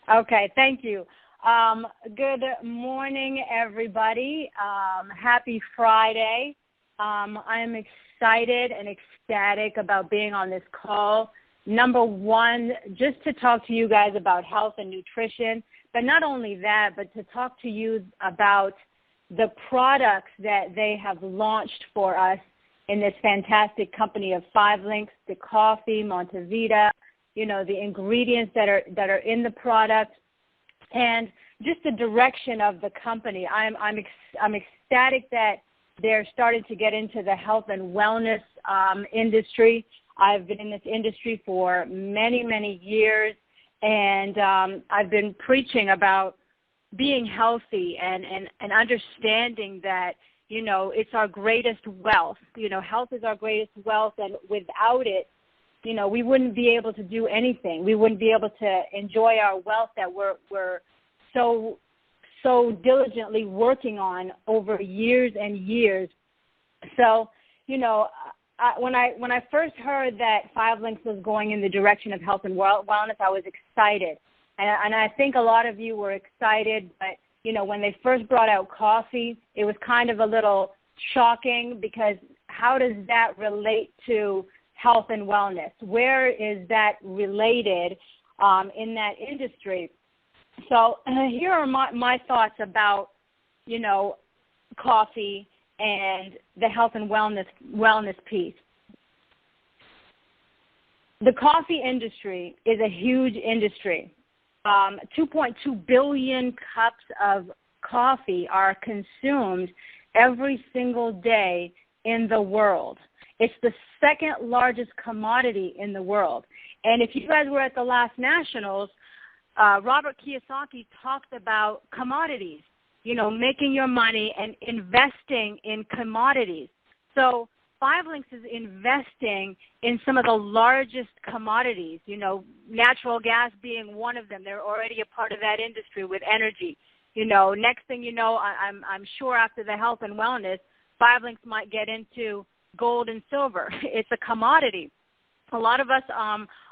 Okay, thank you. Good morning, everybody. Happy Friday. I'm excited and ecstatic about being on this call. Number one, just to talk to you guys about health and nutrition, but not only that, but to talk to you about the products that they have launched for us in this fantastic company of 5 Links, the coffee, Montavida, the ingredients that are in the product, and just the direction of the company. I'm ecstatic that they're starting to get into the health and wellness industry. I've been in this industry for many, many years, and I've been preaching about being healthy and understanding that, it's our greatest wealth. Health is our greatest wealth, and without it, we wouldn't be able to do anything. We wouldn't be able to enjoy our wealth that we're so diligently working on over years and years. So, when I first heard that 5 Links was going in the direction of health and wellness, I was excited. And I think a lot of you were excited, but, when they first brought out coffee, it was kind of a little shocking because how does that relate to health and wellness? Where is that related in that industry? So here are my thoughts about, coffee and the health and wellness piece. The coffee industry is a huge industry. 2.2 billion cups of coffee are consumed every single day in the world. It's the second largest commodity in the world. And if you guys were at the last Nationals, Robert Kiyosaki talked about commodities, making your money and investing in commodities. So 5 Links is investing in some of the largest commodities, natural gas being one of them. They're already a part of that industry with energy. Next thing you know, I'm sure after the health and wellness, 5 Links might get into gold and silver. It's a commodity. A lot of us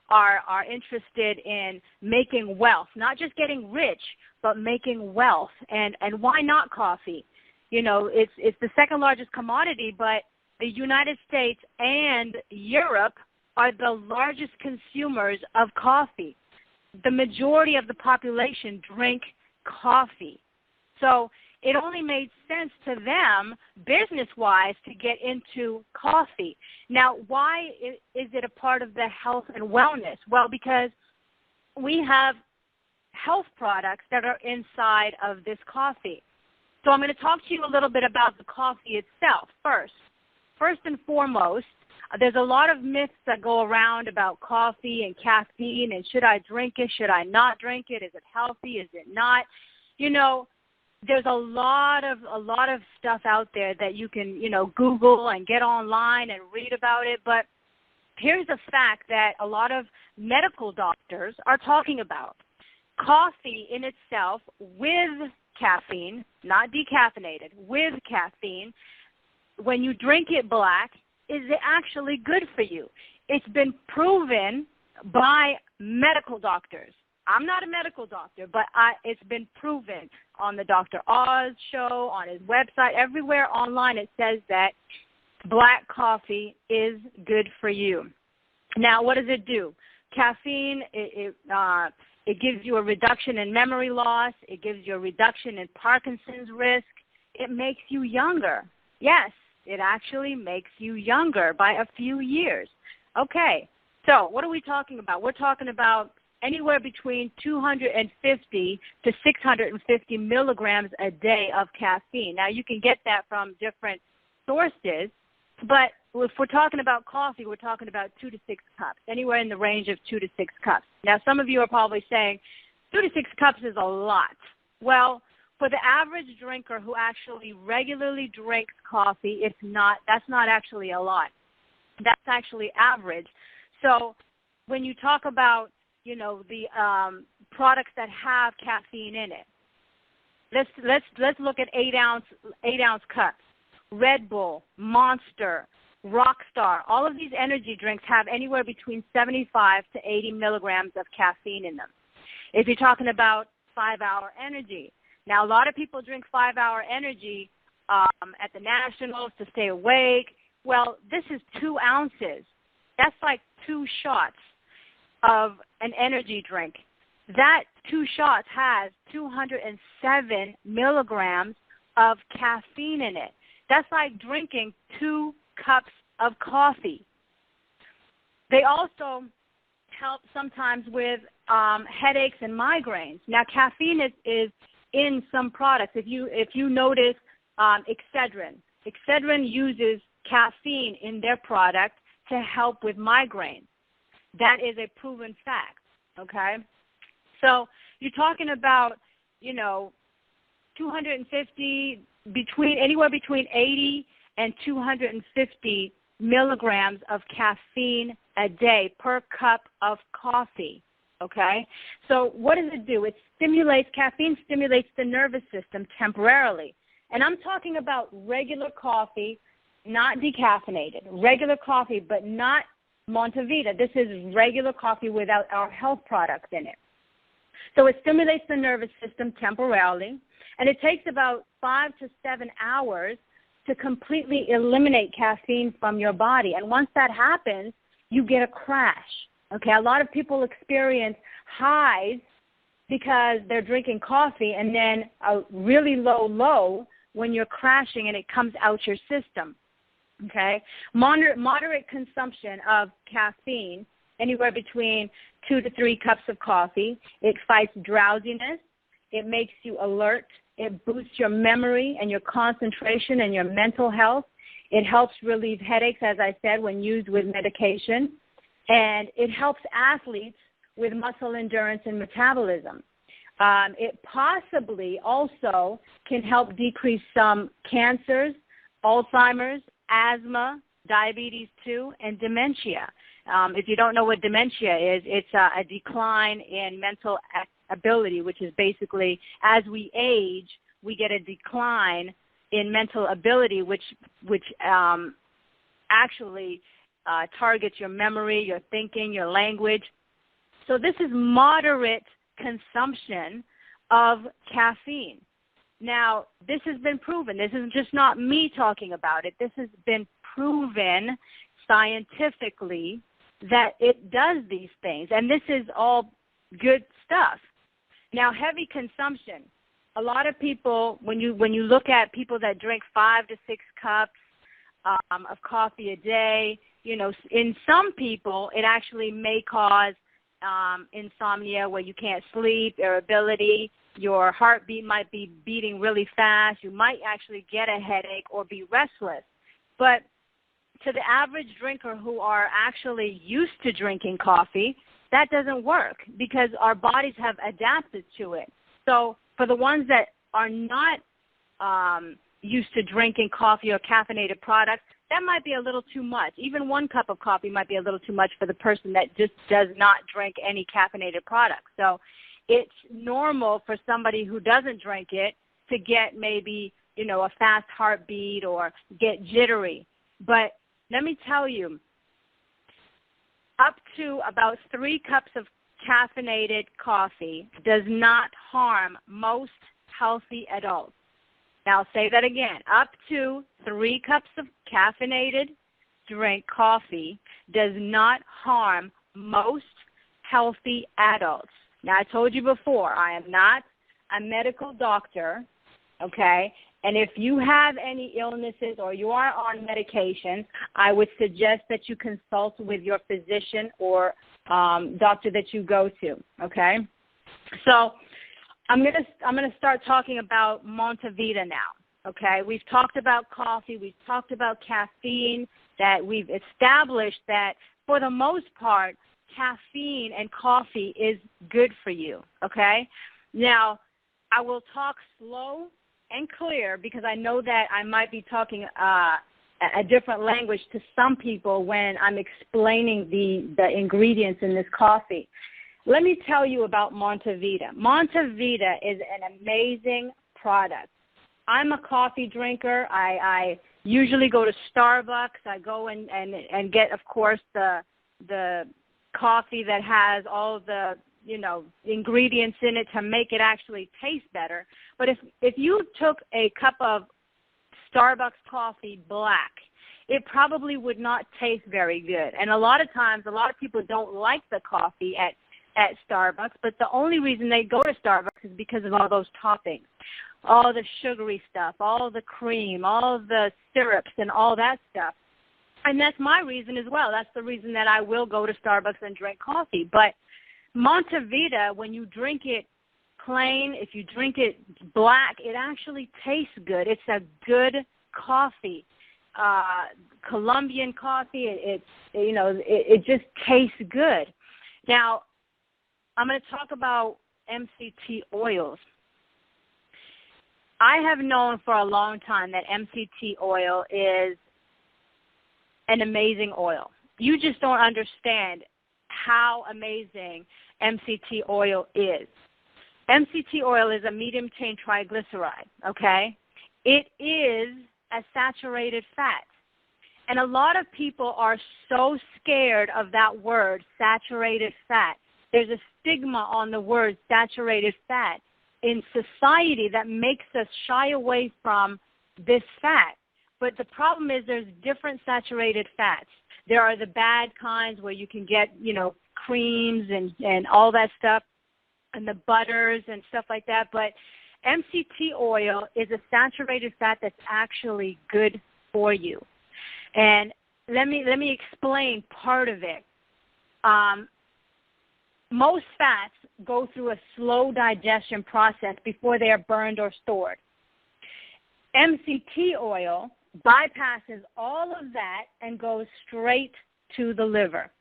are interested in making wealth, not just getting rich, but making wealth. And why not coffee? It's the second largest commodity, but the United States and Europe are the largest consumers of coffee. The majority of the population drink coffee. So it only made sense to them, business-wise, to get into coffee. Now, why is it a part of the health and wellness? Well, because we have health products that are inside of this coffee. So I'm going to talk to you a little bit about the coffee itself first. First and foremost, there's a lot of myths that go around about coffee and caffeine, and should I drink it, should I not drink it, is it healthy, is it not? There's a lot of stuff out there that you can, Google and get online and read about it. But here's a fact that a lot of medical doctors are talking about. Coffee in itself with caffeine, not decaffeinated, with caffeine, when you drink it black, is it actually good for you? It's been proven by medical doctors. I'm not a medical doctor, but it's been proven on the Dr. Oz show, on his website, everywhere online it says that black coffee is good for you. Now, what does it do? Caffeine, it gives you a reduction in memory loss. It gives you a reduction in Parkinson's risk. It makes you younger. Yes, it actually makes you younger by a few years. Okay, so what are we talking about? We're talking about anywhere between 250 to 650 milligrams a day of caffeine. Now, you can get that from different sources, but if we're talking about coffee, we're talking about 2 to 6 cups, anywhere in the range of 2 to 6 cups. Now, some of you are probably saying 2 to 6 cups is a lot. Well, for the average drinker who actually regularly drinks coffee, that's not actually a lot. That's actually average. So when you talk about, the products that have caffeine in it, let's look at 8-ounce cups. Red Bull, Monster, Rockstar, all of these energy drinks have anywhere between 75 to 80 milligrams of caffeine in them. If you're talking about 5-Hour Energy. Now, a lot of people drink 5-Hour Energy at the Nationals to stay awake. Well, this is 2 ounces. That's like 2 shots of an energy drink. That 2 shots has 207 milligrams of caffeine in it. That's like drinking 2 cups of coffee. They also help sometimes with headaches and migraines. Now, caffeine is in some products. If you notice Excedrin uses caffeine in their product to help with migraines. That is a proven fact, okay? So you're talking about, 250, anywhere between 80 and 250 milligrams of caffeine a day per cup of coffee, okay? So what does it do? Caffeine stimulates the nervous system temporarily. And I'm talking about regular coffee, not decaffeinated. Regular coffee, but not Montavida. This is regular coffee without our health products in it. So it stimulates the nervous system temporarily, and it takes about 5 to 7 hours to completely eliminate caffeine from your body. And once that happens, you get a crash. Okay, a lot of people experience highs because they're drinking coffee, and then a really low low when you're crashing and it comes out your system. Okay, moderate consumption of caffeine, anywhere between 2 to 3 cups of coffee. It fights drowsiness. It makes you alert. It boosts your memory and your concentration and your mental health. It helps relieve headaches, as I said, when used with medication. And it helps athletes with muscle endurance and metabolism. It possibly also can help decrease some cancers, Alzheimer's, asthma, diabetes 2, and dementia. If you don't know what dementia is, it's a decline in mental ability, which is basically as we age, we get a decline in mental ability, which actually targets your memory, your thinking, your language. So this is moderate consumption of caffeine. Now, this has been proven. This is just not me talking about it. This has been proven scientifically that it does these things, and this is all good stuff. Now, heavy consumption. A lot of people, when you look at people that drink 5 to 6 cups of coffee a day, in some people it actually may cause insomnia where you can't sleep, irritability, your heartbeat might be beating really fast, you might actually get a headache or be restless. But to the average drinker who are actually used to drinking coffee, that doesn't work because our bodies have adapted to it. So for the ones that are not used to drinking coffee or caffeinated products, that might be a little too much. Even 1 cup of coffee might be a little too much for the person that just does not drink any caffeinated products. So it's normal for somebody who doesn't drink it to get maybe, a fast heartbeat or get jittery. But let me tell you, up to about 3 cups of caffeinated coffee does not harm most healthy adults. Now, I'll say that again. Up to 3 cups of caffeinated coffee does not harm most healthy adults. Now, I told you before, I am not a medical doctor, okay? And if you have any illnesses or you are on medication, I would suggest that you consult with your physician or doctor that you go to, okay? So I'm gonna start talking about Montavida now, okay? We've talked about coffee. We've talked about caffeine, that we've established that for the most part, caffeine and coffee is good for you, okay? Now, I will talk slow and clear because I know that I might be talking a different language to some people when I'm explaining the ingredients in this coffee. Let me tell you about Montavida. Montavida is an amazing product. I'm a coffee drinker. I usually go to Starbucks. I go and get, of course, the coffee that has all the ingredients in it to make it actually taste better. But if you took a cup of Starbucks coffee black, it probably would not taste very good. And a lot of times, a lot of people don't like the coffee at Starbucks, but the only reason they go to Starbucks is because of all those toppings, all the sugary stuff, all the cream, all the syrups, and all that stuff. And that's my reason as well. That's the reason that I will go to Starbucks and drink coffee. But Montavida, when you drink it plain, if you drink it black, it actually tastes good. It's a good coffee. Colombian coffee, it just tastes good. Now, I'm going to talk about MCT oils. I have known for a long time that MCT oil is an amazing oil. You just don't understand how amazing MCT oil is. MCT oil is a medium chain triglyceride, okay? It is a saturated fat. And a lot of people are so scared of that word, saturated fat. There's a stigma on the word saturated fat in society that makes us shy away from this fat. But the problem is there's different saturated fats. There are the bad kinds where you can get, creams and all that stuff, and the butters and stuff like that. But MCT oil is a saturated fat that's actually good for you. And let me explain part of it. Most fats go through a slow digestion process before they are burned or stored. MCT oil bypasses all of that and goes straight to the liver.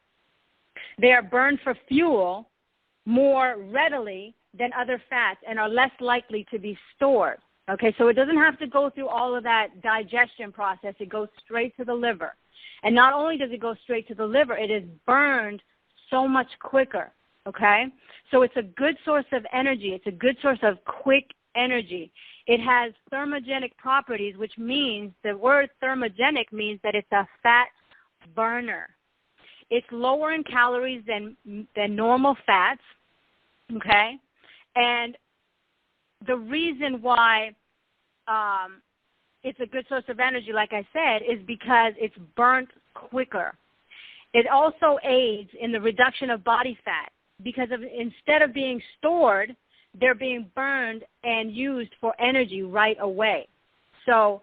They are burned for fuel more readily than other fats and are less likely to be stored. Okay, so it doesn't have to go through all of that digestion process. It goes straight to the liver. And not only does it go straight to the liver, it is burned so much quicker. Okay, so it's a good source of energy. It's a good source of quick energy. It has thermogenic properties, which means the word thermogenic means that it's a fat burner. It's lower in calories than normal fats, okay? And the reason why it's a good source of energy, like I said, is because it's burnt quicker. It also aids in the reduction of body fat because instead of being stored, they're being burned and used for energy right away. So,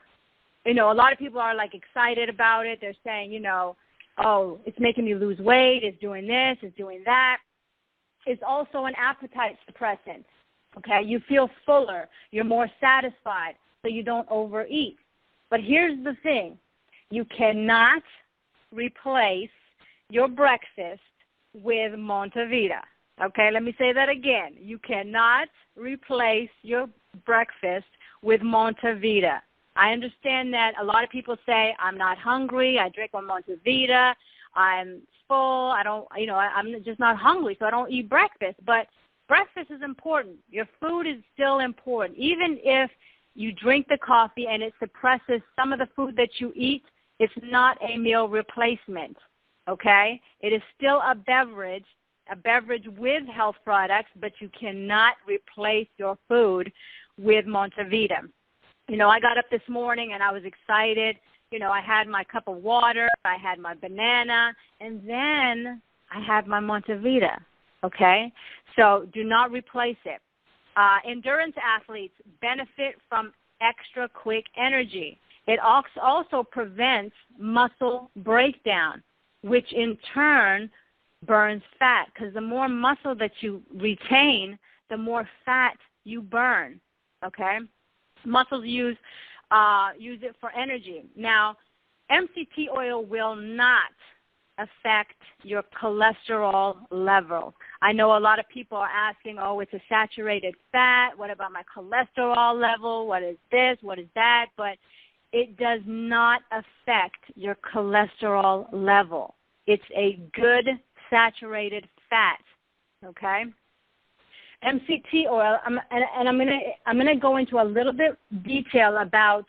a lot of people are like excited about it. They're saying, oh, it's making me lose weight. It's doing this. It's doing that. It's also an appetite suppressant. Okay, you feel fuller. You're more satisfied, so you don't overeat. But here's the thing. You cannot replace your breakfast with Montavida. Okay, let me say that again. You cannot replace your breakfast with Montavida. I understand that a lot of people say, I'm not hungry, I drink my Montavida, I'm full, I'm just not hungry, so I don't eat breakfast. But breakfast is important. Your food is still important. Even if you drink the coffee and it suppresses some of the food that you eat, it's not a meal replacement, okay? It is still a beverage with health products, but you cannot replace your food with Montavida. I got up this morning and I was excited. I had my cup of water, I had my banana, and then I had my Montavida, okay? So do not replace it. Endurance athletes benefit from extra quick energy. It also prevents muscle breakdown, which in turn burns fat, because the more muscle that you retain, the more fat you burn, okay? Muscles use it for energy. Now, MCT oil will not affect your cholesterol level. I know a lot of people are asking, oh, it's a saturated fat. What about my cholesterol level? What is this? What is that? But it does not affect your cholesterol level. It's a good saturated fat, okay? MCT oil, I'm gonna go into a little bit detail about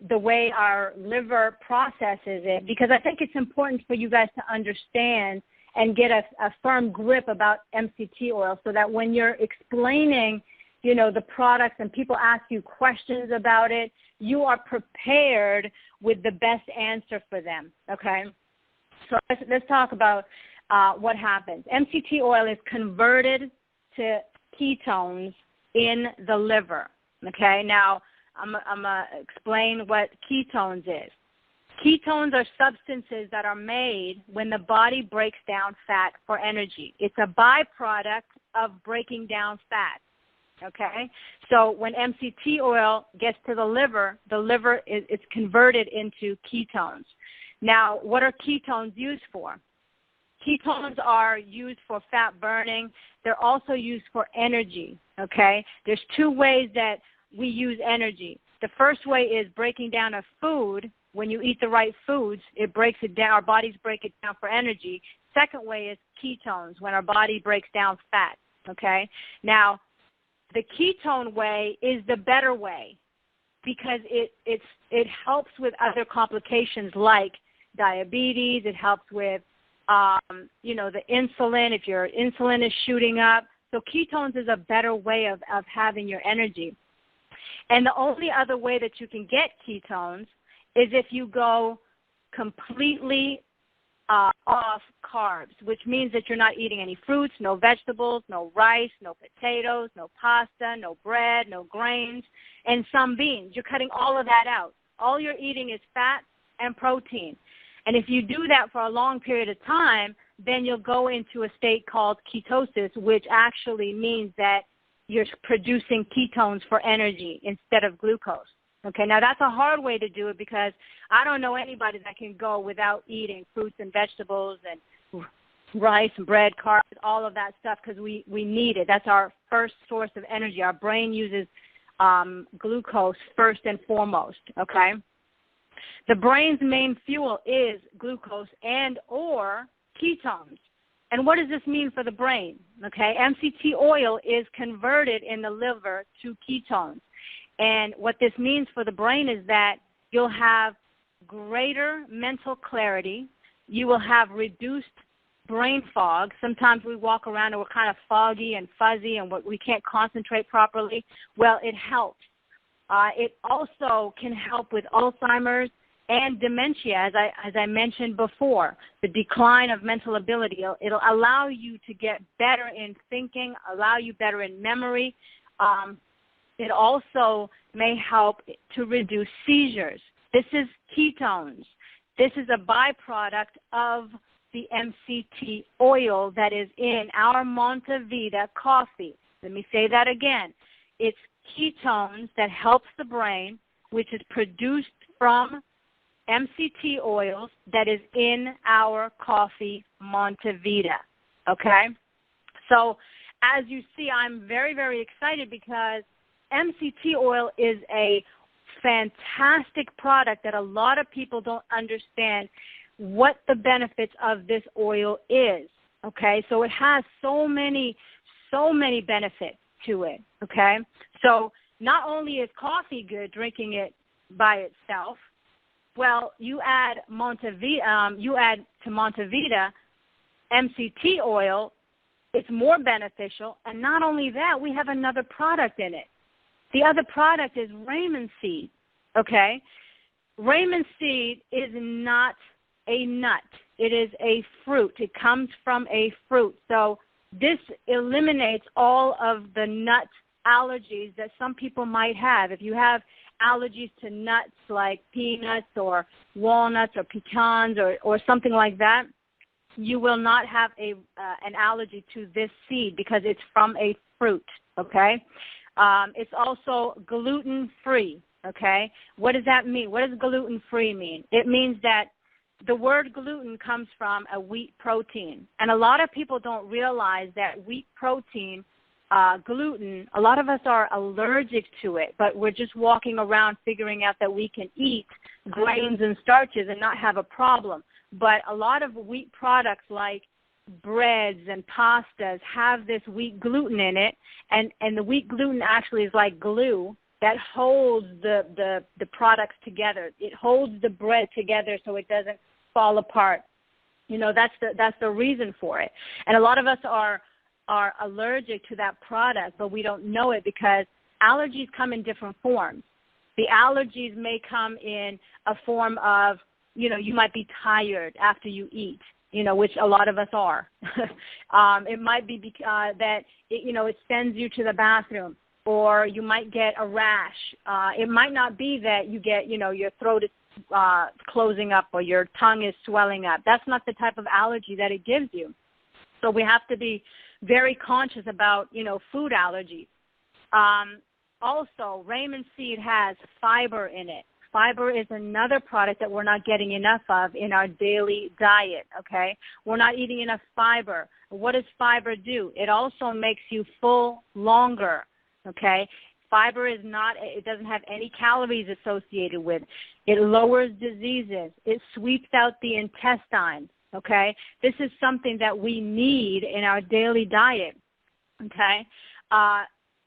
the way our liver processes it, because I think it's important for you guys to understand and get a firm grip about MCT oil so that when you're explaining, you know, the products and people ask you questions about it, you are prepared with the best answer for them, okay? So let's talk about what happens. MCT oil is converted to ketones in the liver, okay? Now, I'm going to explain what ketones is. Ketones are substances that are made when the body breaks down fat for energy. It's a byproduct of breaking down fat, okay? So when MCT oil gets to the liver it's converted into ketones. Now, what are ketones used for? Ketones are used for fat burning. They're also used for energy, okay? There's two ways that we use energy. The first way is breaking down a food. When you eat the right foods, it breaks it down. Our bodies break it down for energy. Second way is ketones, when our body breaks down fat, okay? Now, the ketone way is the better way because it helps with other complications like diabetes. It helps with, you know, the insulin, if your insulin is shooting up. So ketones is a better way of having your energy. And the only other way that you can get ketones is if you go completely off carbs, which means that you're not eating any fruits, no vegetables, no rice, no potatoes, no pasta, no bread, no grains, and some beans. You're cutting all of that out. All you're eating is fat and protein. And if you do that for a long period of time, then you'll go into a state called ketosis, which actually means that you're producing ketones for energy instead of glucose. Okay, now that's a hard way to do it because I don't know anybody that can go without eating fruits and vegetables and rice and bread, carbs, all of that stuff because we need it. That's our first source of energy. Our brain uses glucose first and foremost, okay? The brain's main fuel is glucose and or ketones. And what does this mean for the brain? Okay, MCT oil is converted in the liver to ketones. And what this means for the brain is that you'll have greater mental clarity. You will have reduced brain fog. Sometimes we walk around and we're kind of foggy and fuzzy and we can't concentrate properly. Well, it helps. It also can help with Alzheimer's and dementia, as I mentioned before, the decline of mental ability. It'll allow you to get better in thinking, allow you better in memory. It also may help to reduce seizures. This is ketones. This is a byproduct of the MCT oil that is in our Montavida coffee. Let me say that again. It's ketones that helps the brain, which is produced from MCT oils that is in our coffee Montavida, okay? So as you see, I'm very, very excited because MCT oil is a fantastic product that a lot of people don't understand what the benefits of this oil is, okay? So it has so many benefits to it, okay? So not only is coffee good, drinking it by itself, well, you add to Montavida MCT oil, it's more beneficial. And not only that, we have another product in it. The other product is Raymond seed, okay? Raymond seed is not a nut. It is a fruit. It comes from a fruit. So this eliminates all of the nut allergies that some people might have. If you have allergies to nuts like peanuts or walnuts or pecans or something like that, you will not have an allergy to this seed because it's from a fruit, okay? It's also gluten-free, okay? What does that mean? What does gluten-free mean? It means that the word gluten comes from a wheat protein. And a lot of people don't realize that wheat protein, gluten, a lot of us are allergic to it, but we're just walking around figuring out that we can eat grains and starches and not have a problem. But a lot of wheat products like breads and pastas have this wheat gluten in it, and the wheat gluten actually is like glue that holds the products together. It holds the bread together so it doesn't fall apart. That's the reason for it. And a lot of us are allergic to that product, but we don't know it because allergies come in different forms. The allergies may come in a form of, you might be tired after you eat, which a lot of us are. It might be that it sends you to the bathroom, or you might get a rash. It might not be that you get, your throat is closing up or your tongue is swelling up. That's not the type of allergy that it gives you. So we have to be very conscious about, food allergies. Also, Raymond Seed has fiber in it. Fiber is another product that we're not getting enough of in our daily diet, okay? We're not eating enough fiber. What does fiber do? It also makes you full longer, okay? Fiber it doesn't have any calories associated with it. It lowers diseases. It sweeps out the intestines, okay? This is something that we need in our daily diet, okay?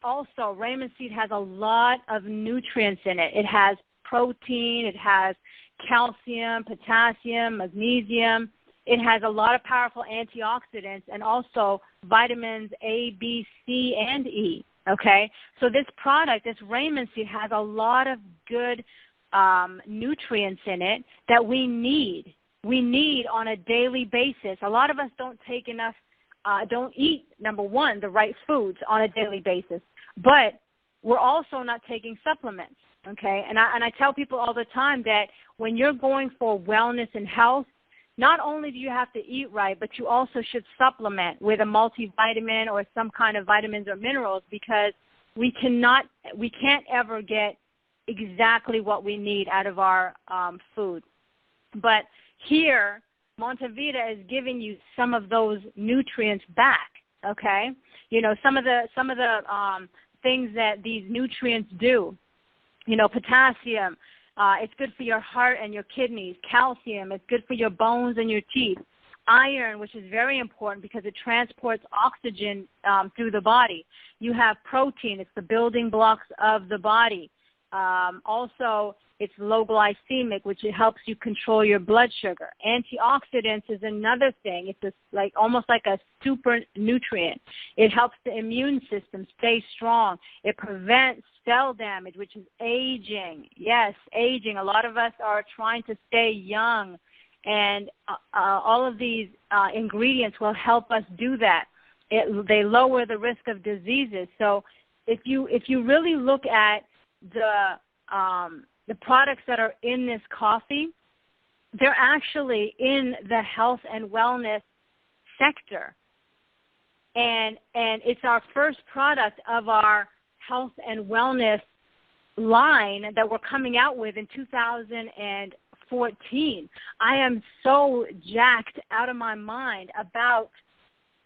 Also, Raymond Seed has a lot of nutrients in it. It has protein, it has calcium, potassium, magnesium. It has a lot of powerful antioxidants and also vitamins A, B, C, and E, okay? So this product, this Raymond Seed, has a lot of good nutrients in it that we need. We need on a daily basis. A lot of us don't take enough, don't eat, number one, the right foods on a daily basis, but we're also not taking supplements. Okay, and I tell people all the time that when you're going for wellness and health, not only do you have to eat right, but you also should supplement with a multivitamin or some kind of vitamins or minerals, because we can't ever get exactly what we need out of our food. But here, Montavida is giving you some of those nutrients back. Okay, some of the things that these nutrients do. Potassium, it's good for your heart and your kidneys. Calcium, it's good for your bones and your teeth. Iron, which is very important because it transports oxygen through the body. You have protein, it's the building blocks of the body. Also, it's low glycemic, which it helps you control your blood sugar. Antioxidants is another thing. It's almost like a super nutrient. It helps the immune system stay strong. It prevents cell damage, which is aging. Yes, aging. A lot of us are trying to stay young, and all of these ingredients will help us do that. They lower the risk of diseases. So if you really look at the products that are in this coffee, they're actually in the health and wellness sector. And it's our first product of our health and wellness line that we're coming out with in 2014. I am so jacked out of my mind about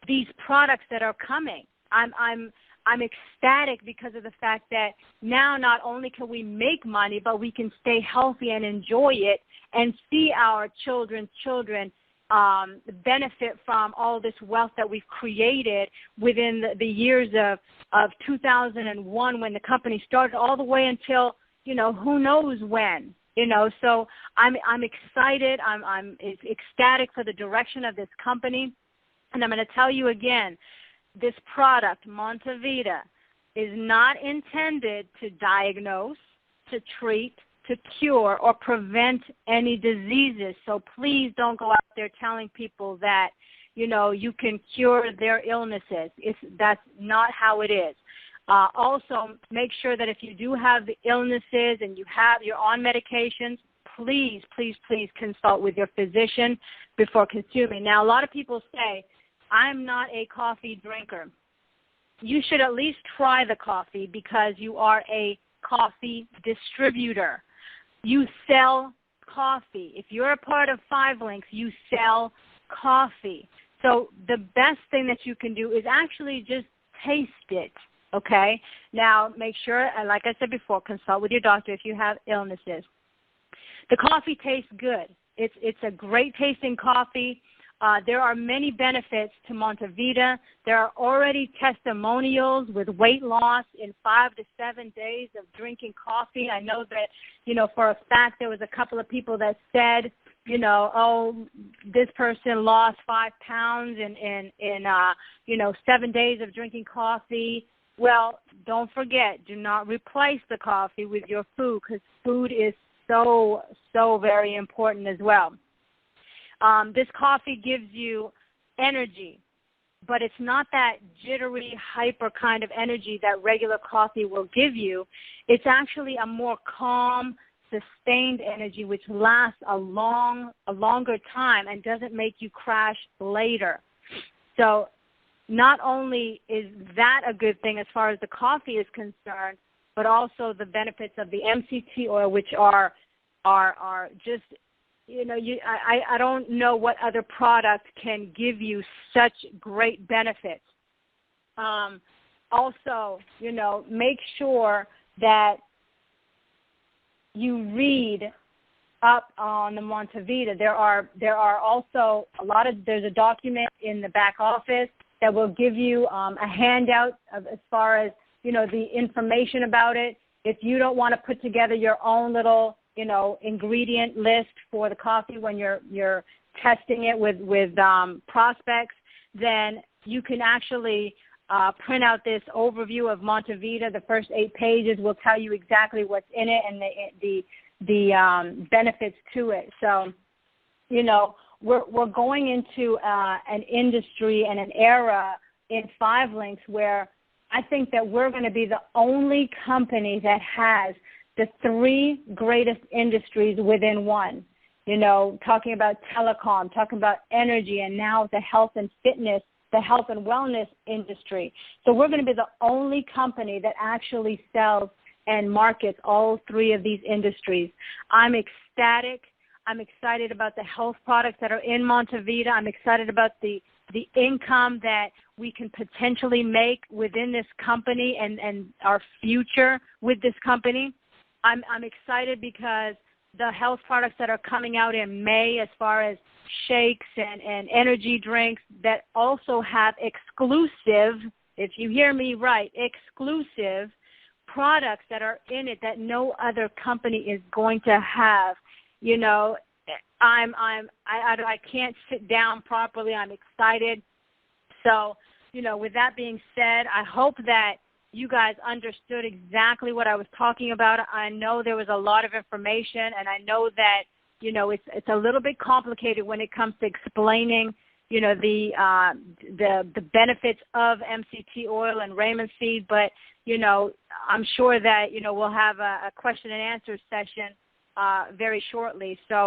these products that are coming. I'm ecstatic because of the fact that now not only can we make money, but we can stay healthy and enjoy it and see our children's children benefit from all this wealth that we've created within the years of 2001 when the company started, all the way until, who knows when. So I'm excited. I'm ecstatic for the direction of this company. And I'm going to tell you again, this product, Montavida, is not intended to diagnose, to treat, to cure, or prevent any diseases. So please don't go out there telling people that, you can cure their illnesses. That's not how it is. Also, make sure that if you do have the illnesses and you're on medications, please, please, please consult with your physician before consuming. Now, a lot of people say, I'm not a coffee drinker. You should at least try the coffee because you are a coffee distributor. You sell coffee. If you're a part of 5 Links, you sell coffee. So the best thing that you can do is actually just taste it, okay? Now, make sure, like I said before, consult with your doctor if you have illnesses. The coffee tastes good. It's a great tasting coffee. There are many benefits to Montavida. There are already testimonials with weight loss in 5 to 7 days of drinking coffee. I know that, for a fact, there was a couple of people that said oh, this person lost 5 pounds in 7 days of drinking coffee. Well, don't forget, do not replace the coffee with your food, because food is so very important as well. This coffee gives you energy, but it's not that jittery, hyper kind of energy that regular coffee will give you. It's actually a more calm, sustained energy which lasts a longer time and doesn't make you crash later. So not only is that a good thing as far as the coffee is concerned, but also the benefits of the MCT oil, which are just, I don't know what other product can give you such great benefits. Also, make sure that you read up on the Montavida. There are also there's a document in the back office that will give you a handout as far as, the information about it. If you don't want to put together your own little, ingredient list for the coffee when you're testing it with prospects, then you can actually print out this overview of Montavida. The first 8 pages will tell you exactly what's in it and the benefits to it. So, we're going into an industry and an era in 5 Links where I think that we're going to be the only company that has the 3 greatest industries within one. Talking about telecom, talking about energy, and now the health and fitness, the health and wellness industry. So we're going to be the only company that actually sells and markets all 3 of these industries. I'm ecstatic. I'm excited about the health products that are in Montavida. I'm excited about the income that we can potentially make within this company and our future with this company. I'm excited because the health products that are coming out in May, as far as shakes and energy drinks that also have exclusive, if you hear me right, exclusive products that are in it that no other company is going to have. I can't sit down properly. I'm excited. So, with that being said, I hope that you guys understood exactly what I was talking about. I know there was a lot of information, and I know that, it's a little bit complicated when it comes to explaining, the benefits of MCT oil and Raymond seed, but, I'm sure that, we'll have a question and answer session very shortly. So